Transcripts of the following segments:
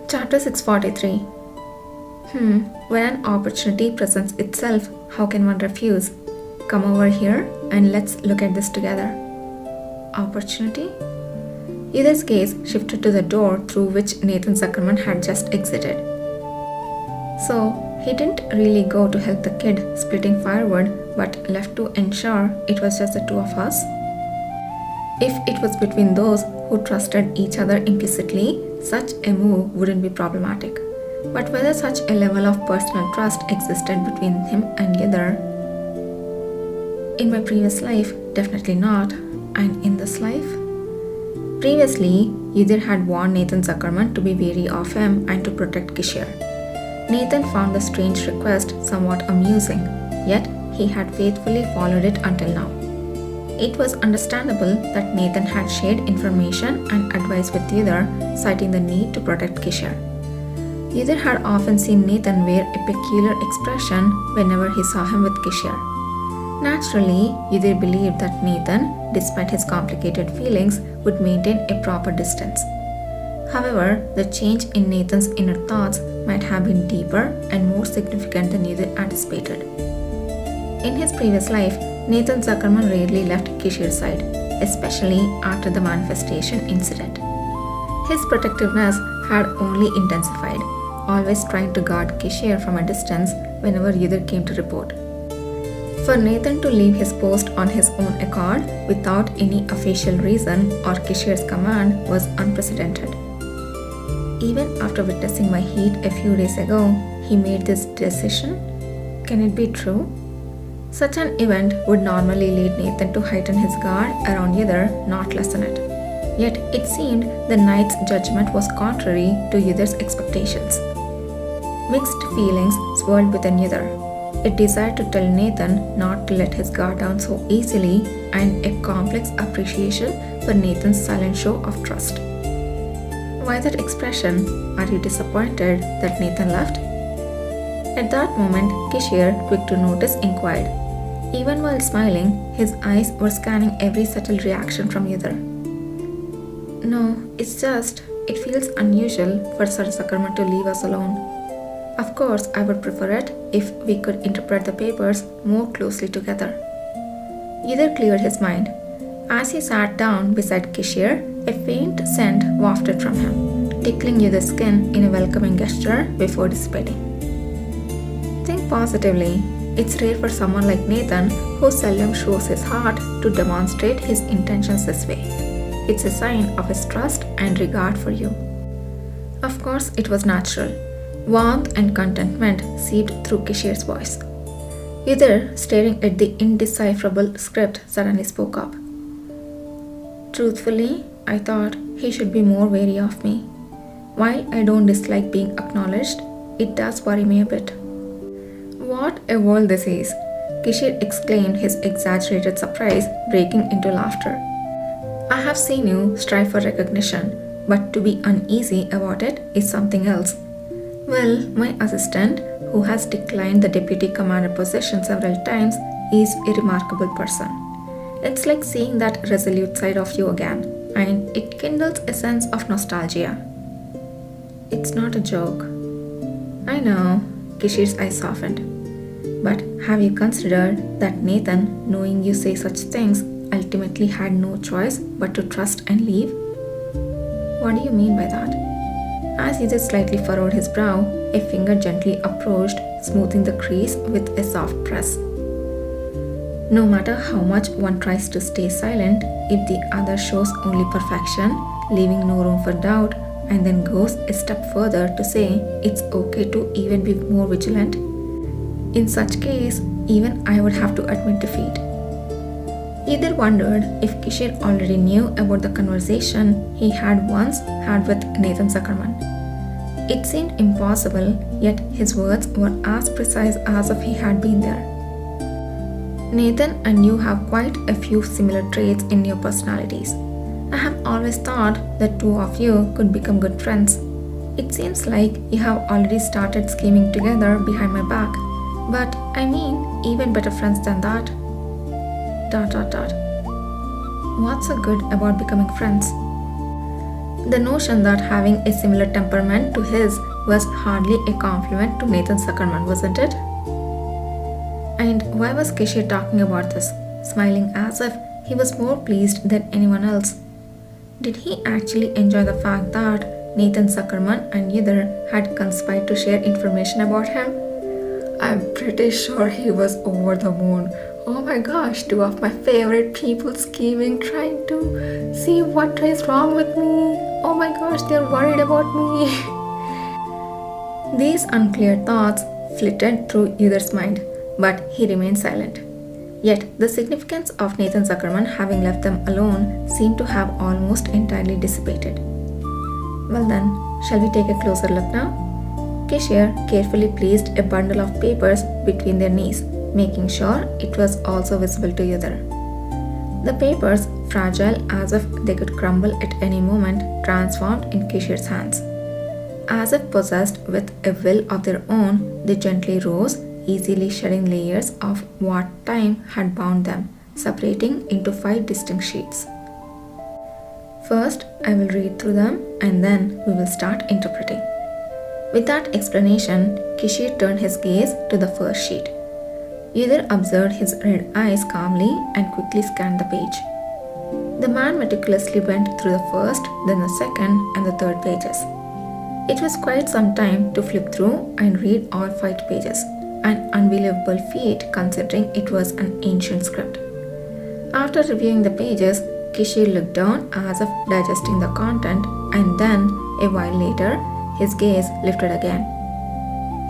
Chapter 643. When an opportunity presents itself, how can one refuse? Come over here and let's look at this together. Opportunity? Edith's gaze shifted to the door through which Nathan Zuckerman had just exited. So, he didn't really go to help the kid splitting firewood, but left to ensure it was just the two of us? If it was between those who trusted each other implicitly, such a move wouldn't be problematic. But whether such a level of personal trust existed between him and Yidhar? In my previous life, definitely not. And in this life? Previously, Yidhar had warned Nathan Zuckerman to be wary of him and to protect Kishir. Nathan found the strange request somewhat amusing, yet he had faithfully followed it until now. It was understandable that Nathan had shared information and advice with Yidhar, citing the need to protect Kishir. Yidhar had often seen Nathan wear a peculiar expression whenever he saw him with Kishir. Naturally, Yidhar believed that Nathan, despite his complicated feelings, would maintain a proper distance. However, the change in Nathan's inner thoughts might have been deeper and more significant than Yidhar anticipated. In his previous life, Nathan Zuckerman rarely left Kishir's side, especially after the manifestation incident. His protectiveness had only intensified, always trying to guard Kishir from a distance whenever Yidhar came to report. For Nathan to leave his post on his own accord without any official reason or Kishir's command was unprecedented. Even after witnessing my heat a few days ago, he made this decision. Can it be true? Such an event would normally lead Nathan to heighten his guard around Yidhar, not lessen it. Yet it seemed the knight's judgment was contrary to Yidhar's expectations. Mixed feelings swirled within Yidhar. A desire to tell Nathan not to let his guard down so easily, and a complex appreciation for Nathan's silent show of trust. Why that expression? Are you disappointed that Nathan left? At that moment, Kishir, quick to notice, inquired. Even while smiling, his eyes were scanning every subtle reaction from Yidhar. No, it's just, it feels unusual for Sir Zuckerman to leave us alone. Of course, I would prefer it if we could interpret the papers more closely together. Yidhar cleared his mind. As he sat down beside Kishir, a faint scent wafted from him, tickling Yidhar's skin in a welcoming gesture before dissipating. Think positively. It's rare for someone like Nathan, who seldom shows his heart, to demonstrate his intentions this way. It's a sign of his trust and regard for you. Of course, it was natural. Warmth and contentment seeped through Kishir's voice. Yidhar, staring at the indecipherable script, suddenly spoke up. Truthfully, I thought he should be more wary of me. While I don't dislike being acknowledged, it does worry me a bit. What a world this is! Kishir exclaimed, his exaggerated surprise breaking into laughter. I have seen you strive for recognition, but to be uneasy about it is something else. Well, my assistant, who has declined the deputy commander position several times, is a remarkable person. It's like seeing that resolute side of you again, and it kindles a sense of nostalgia. It's not a joke. I know, Kishir's eyes softened. But have you considered that Nathan, knowing you say such things, ultimately had no choice but to trust and leave? What do you mean by that? As Yidhar slightly furrowed his brow, a finger gently approached, smoothing the crease with a soft press. No matter how much one tries to stay silent, if the other shows only perfection, leaving no room for doubt, and then goes a step further to say it's okay to even be more vigilant, in such case, even I would have to admit defeat. Yidhar wondered if Kishir already knew about the conversation he had once had with Nathan Zuckerman. It seemed impossible, yet his words were as precise as if he had been there. Nathan and you have quite a few similar traits in your personalities. I have always thought the two of you could become good friends. It seems like you have already started scheming together behind my back. But I mean, even better friends than that. ... What's so good about becoming friends? The notion that having a similar temperament to his was hardly a compliment to Nathan Zuckerman, wasn't it? And why was Kishi talking about this, smiling as if he was more pleased than anyone else? Did he actually enjoy the fact that Nathan Zuckerman and Yidder had conspired to share information about him? I'm pretty sure he was over the moon. Oh my gosh, two of my favorite people scheming, trying to see what is wrong with me. Oh my gosh, they're worried about me. These unclear thoughts flitted through Yidder's mind, but he remained silent. Yet, the significance of Nathan Zuckerman having left them alone seemed to have almost entirely dissipated. Well then, shall we take a closer look now? Kishir carefully placed a bundle of papers between their knees, making sure it was also visible to Yudhar. The papers, fragile as if they could crumble at any moment, transformed in Kishir's hands. As if possessed with a will of their own, they gently rose, easily shedding layers of what time had bound them, separating into 5 distinct sheets. First, I will read through them and then we will start interpreting. With that explanation, Kishir turned his gaze to the first sheet. Yudhir observed his red eyes calmly and quickly scanned the page. The man meticulously went through the first, then the second and the third pages. It was quite some time to flip through and read all 5 pages, an unbelievable feat considering it was an ancient script. After reviewing the pages, Kishir looked down as if digesting the content, and then, a while later, his gaze lifted again.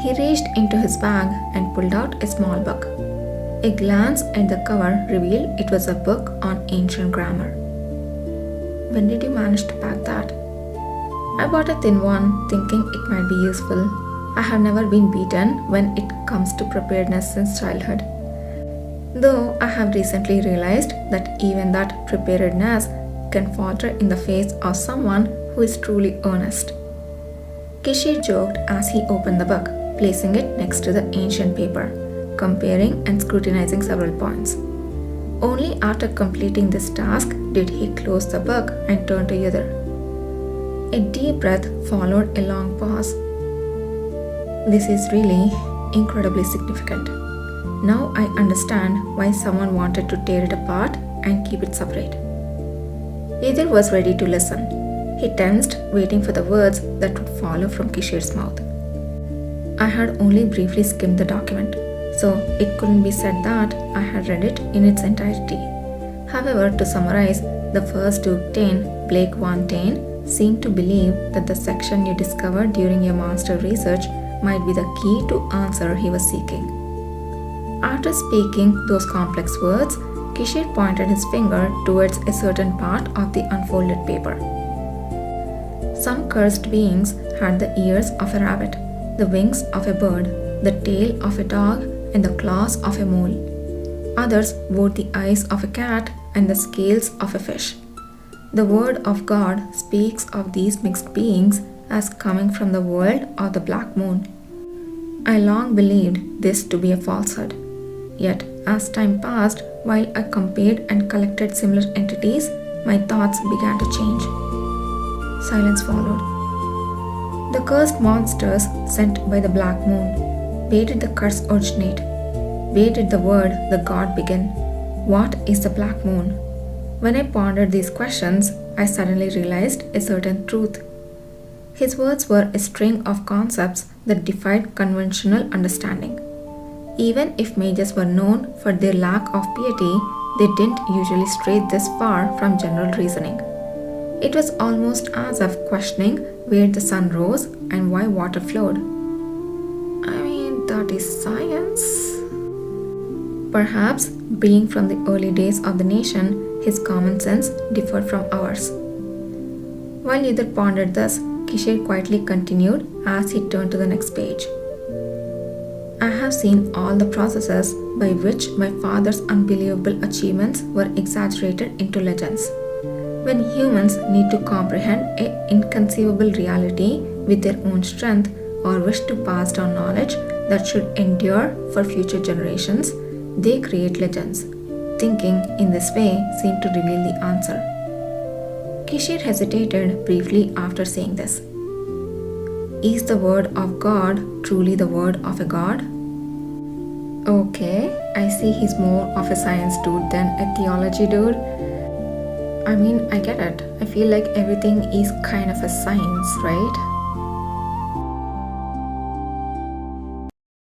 He reached into his bag and pulled out a small book. A glance at the cover revealed it was a book on ancient grammar. When did you manage to pack that? I bought a thin one, thinking it might be useful. I have never been beaten when it comes to preparedness since childhood. Though I have recently realized that even that preparedness can falter in the face of someone who is truly earnest. Kishir joked as he opened the book, placing it next to the ancient paper, comparing and scrutinizing several points. Only after completing this task did he close the book and turn to Yudhir. A deep breath followed a long pause. This is really incredibly significant. Now I understand why someone wanted to tear it apart and keep it separate. Yudhir was ready to listen. He tensed, waiting for the words that would follow from Kishir's mouth. I had only briefly skimmed the document, so it couldn't be said that I had read it in its entirety. However, to summarize, the first Duke Tane, Blake Von Tane, seemed to believe that the section you discovered during your monster research might be the key to answer he was seeking. After speaking those complex words, Kishir pointed his finger towards a certain part of the unfolded paper. Some cursed beings had the ears of a rabbit, the wings of a bird, the tail of a dog, and the claws of a mole. Others wore the eyes of a cat and the scales of a fish. The word of God speaks of these mixed beings as coming from the world of the black moon. I long believed this to be a falsehood. Yet, as time passed, while I compared and collected similar entities, my thoughts began to change. Silence followed. The cursed monsters sent by the black moon. Where did the curse originate? Where did the word, the god, begin? What is the black moon? When I pondered these questions, I suddenly realized a certain truth. His words were a string of concepts that defied conventional understanding. Even if mages were known for their lack of piety, they didn't usually stray this far from general reasoning. It was almost as if questioning where the sun rose and why water flowed. I mean, that is science. Perhaps, being from the early days of the nation, his common sense differed from ours. While Yudhir pondered this, Kishir quietly continued as he turned to the next page. I have seen all the processes by which my father's unbelievable achievements were exaggerated into legends. When humans need to comprehend an inconceivable reality with their own strength or wish to pass down knowledge that should endure for future generations, they create legends. Thinking in this way seemed to reveal the answer. Kishir hesitated briefly after saying this. Is the word of God truly the word of a God? Okay, I see he's more of a science dude than a theology dude. I mean, I get it. I feel like everything is kind of a science, right?